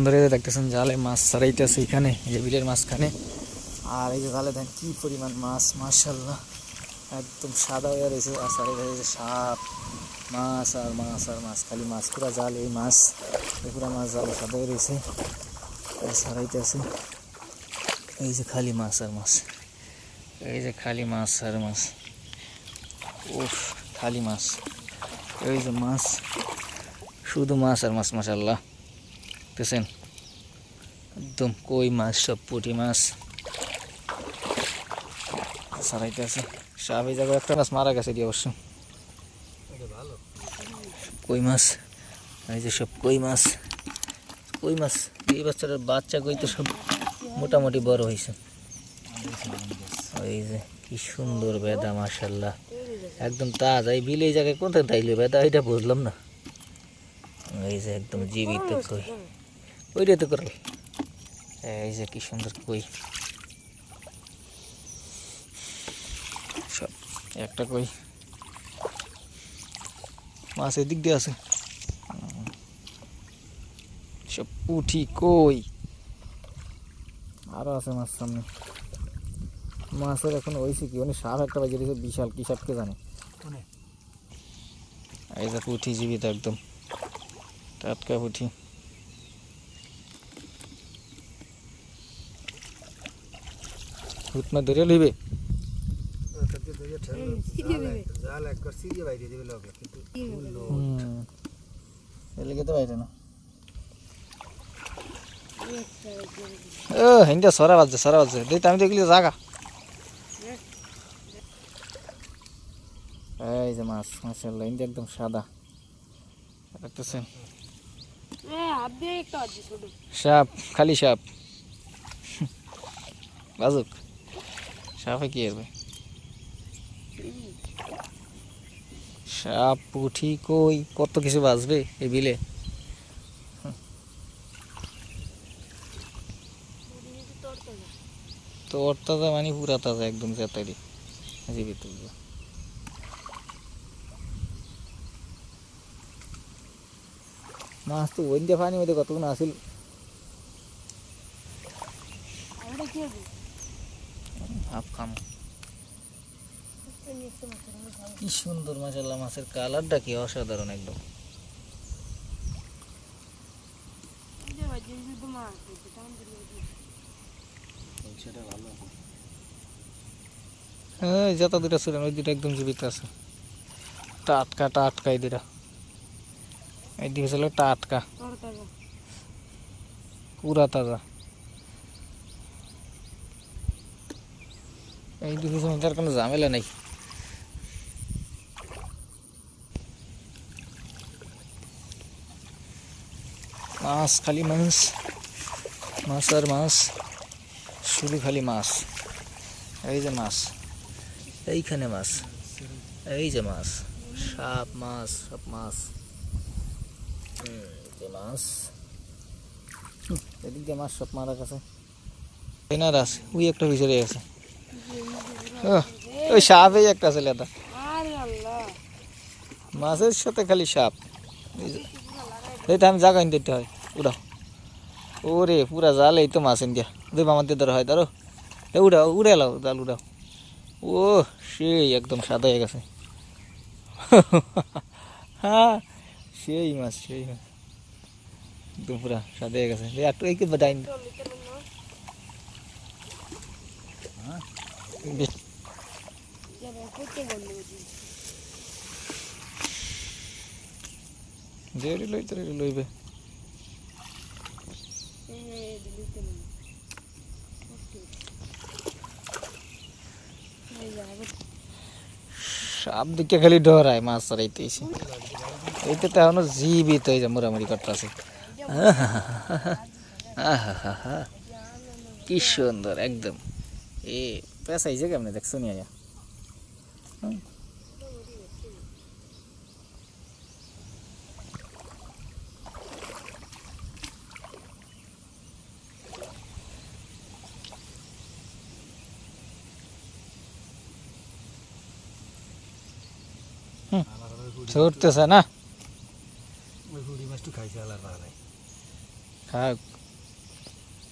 ধরে দেখতেছেন জালে মাছ ছাড়াইতেছে এখানে এই বিলের মাঝখানে। আর এই যে জালে দেখেন কি পরিমাণ মাছ, মাশাআল্লাহ একদম সাদা হয়ে রয়েছে। আর সাড়ে সাপ, মাছ আর মাছ আর মাছ, খালি মাছ, পুরা জাল এই মাছ, পুরা মাছ জালে সাদা হয়ে রয়েছে ছাড়াইতেছে। এই যে খালি মাছ আর মাছ, এই যে খালি মাছ আর মাছ, উফ খালি মাছ, এই যে মাছ, শুধু মাছ আর মাছ, মাশাআল্লাহ দেখছেন একদম কই মাছ, সব পুঁটি মাছ ছাড়াইতেছে। সাপ এই জায়গায় একটা মাছ মারা গেছে অবশ্য, কই মাছ, এই যে সব কই মাছ, কই মাছ এই বাচ্চাটার বাচ্চা কই তো সব মোটামুটি বড় হয়েছে। এই যে কি সুন্দর বেদা, মাশাআল্লাহ একদম তাজা। এই বিলে এই জায়গায় কোথায় তাইলে বেদা এটা বুঝলাম না। এই যে একদম জীবিত কই, ওইটাই তো করাল। এই যে কি সুন্দর কই, সব একটা কই মাছ এদিক দিয়ে আছে, সব পুঁটি কই, আরো আছে মাছ সামনে। মাছের এখন হয়েছে কি, মানে সাপ একটা বাজে রয়েছে বিশাল, কি সাপকে জানে। এই যে পুঁটি জীবিত একদম টাটকা পুঁটি। হুট মা ধরে লইবে, এলাকে তো বাইরে না। ও হিন্দা সরা বাজছে, সরা বাজছে দেখ, আমি দেখলি জাগা। এই যে মাছ, মাশাআল্লাহ ইন্দা একদম সাদা দেখতেছেন। সাপ, খালি সাপ বাজুক, সাপে কি হবে, সাপ পুঁটি কই কত কিছু বাজবে এই বিলে। তো ওর তাজা মানে পুরা তাজা একদম জেতারি জীবিত। মাছ তো ওই দিয়ে পানি মধ্যে কতক্ষণ আসিল। কি সুন্দর মাশাআল্লাহ, মাছের কালারটা কি অসাধারণ একদম। হ্যাঁ যত দুটা ছিলেন ওই দুটা একদম জীবিত আছে, টাটকা টাটকা। এই দুটা, এই দিকে ছিল টাটকা পুরা তাজা। এই দিকে তার কোনো ঝামেলা নেই। মাছ, খালি মাছ, মাছ আর মাছ, শুধু খালি মাছ। এই যে মাছ, এইখানে মাছ, এই যে মাছ, সাপ মাছ, সব মাছ, যে মাছ, এদিক দিয়ে মাছ সব মারা গেছে। এনার আছে ওই একটা ভিতরে আছে, ওই সাপই একটা আছে লেদা, মাছের সাথে খালি সাপ। এইটা আমি জায়গা দিতে হয় উড়াও, ওরে পুরা জাল এই তো মাছ ইন্ডিয়া দেব আমার দিয়ে ধরা হয়, ধরো উড়াও, উড়ে এলাও জাল উড়াও। ও সেই একদম সাদা হয়ে গেছে, হ্যাঁ সেই মাছ, সেই মাছ একদম পুরা সাদা হয়ে গেছে। একটু এই ডাইন লইবে। সাপ দিকে খালি ডরায় মাছ চড়াইতেছি, এইটা তো এখনো জীবিত এই যে মোরামুরি করতেছে। কি সুন্দর একদম। এ পেঁচাইছে কেমনে দেখছো নি আয়া, ছুটতেছে না। খাক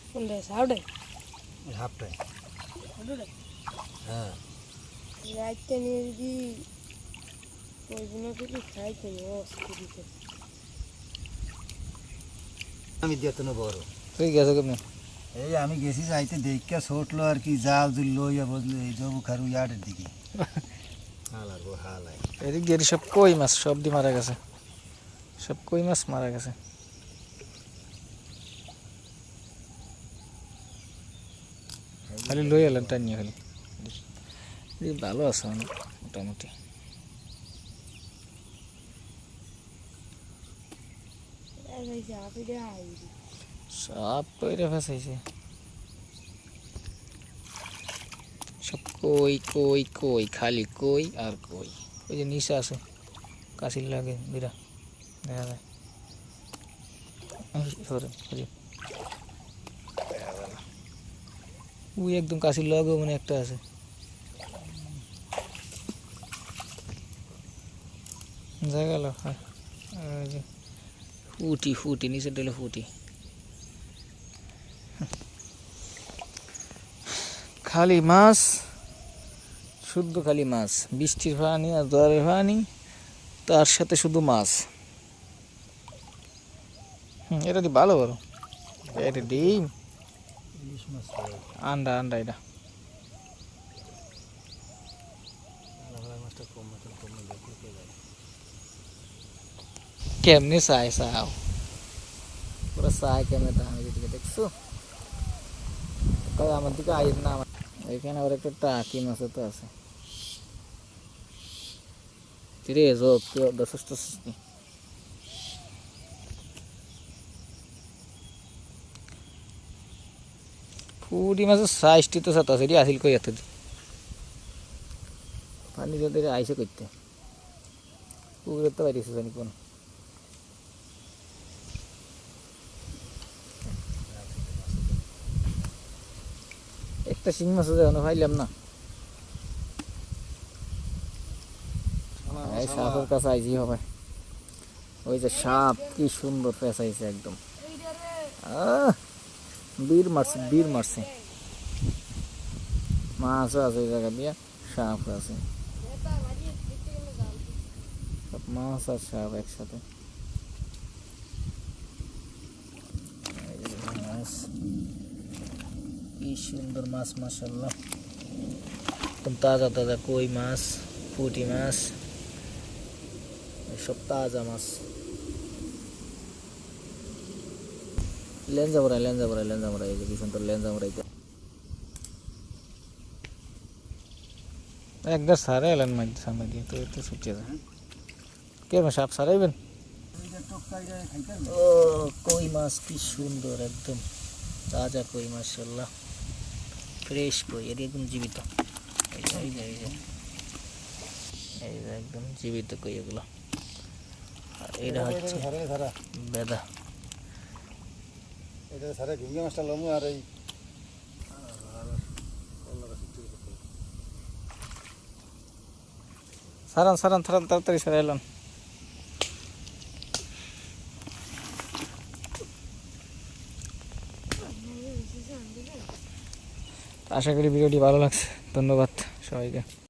কোনটা সাউডে হাফটাই সাউডে হ্যাঁ রাইতে নিয়ে যদি ওইগুলো থেকে খাইতে নিয়ে অস্তিরিতে আমি দিয়ে তো বড় তুই গেছো কেমনে এই আমি গেছি যাইতে দেখা ছোটলো আর কি জাল জুল লইয়া বসলো এই জবু খারু ইয়ার্ডের দিকে হাল আর হাল আয় এদিক দিয়ে সব কই মাছ সব দি মারা গেছে সব কই মাছ মারা গেছে খালি লই এলেন টানিয়ে খালি এদিকে ভালো আছে অনেক মোটামুটি সব কইরে ফেসাইছে সব কই কই কই খালি কই আর কই ওই যে নিচে আছে কাশির লাগে বিরা দেখা যায় সরে ওই একদম কাশির লাগে মানে একটা আছে জায়গা গেল ফুটি ফুটি নিচে ডেলে ফুটি খালি মাছ শুদ্ধ খালি মাছ বৃষ্টির পানি আর জোয়ারের পানি তার সাথে শুধু মাছ এটা দি ভালো বড় এটা ডিম ইলিশ মাছ আন্ডা আন্ডা এটা মাছটা কম মতন কমে দেখতে যায় কেমনি চাই চাও পুরো চাই কেমনে দাম এদিকে দেখছো আমার দিকে আইস না এখানে আবার একটা টাকি মাছও তো আছে রে যোগ যথেষ্ট পুরি মাছের সাইজটি তো সাত আছে আসিল কই এত পানি যদি আইসে করতে পুকুরের তো বাইরেছে জানি কোন একটা শিং মাছ এখনো পাইলাম না এই সাপের কাছে আইজি হবে ওই যে সাপ কি সুন্দর ফেসাইছে একদম বীর মারছে মাছও আছে ওই জায়গা দিয়ে সাপ আছে সব মাছ আর সাপ একসাথে কি সুন্দর মাছ মাশাআল্লাহ একদম তাজা তাজা কই মাছ পুঁটি মাছ সব তাজা মাছ লেঞ্জা ভরাই এই যে কি সুন্দর লেঞ্জা ভরাই একবার সারে এলেন মাছ সামনে দিয়ে তো একটু ছুটে যায় কে সাপ সারাইবেন ও কই মাছ কি সুন্দর একদম তাজা কই মাশাআল্লাহ ফ্রেশ কই এর একদম জীবিত এই যে একদম জীবিত কই এগুলো আর এটা হচ্ছে বেদা এটা সারা ভিঙ্গা মাছটা লমু আর এই সারান তাড়াতাড়ি সারাইলাম আশা করি ভিডিওটি ভালো লাগছে ধন্যবাদ সবাইকে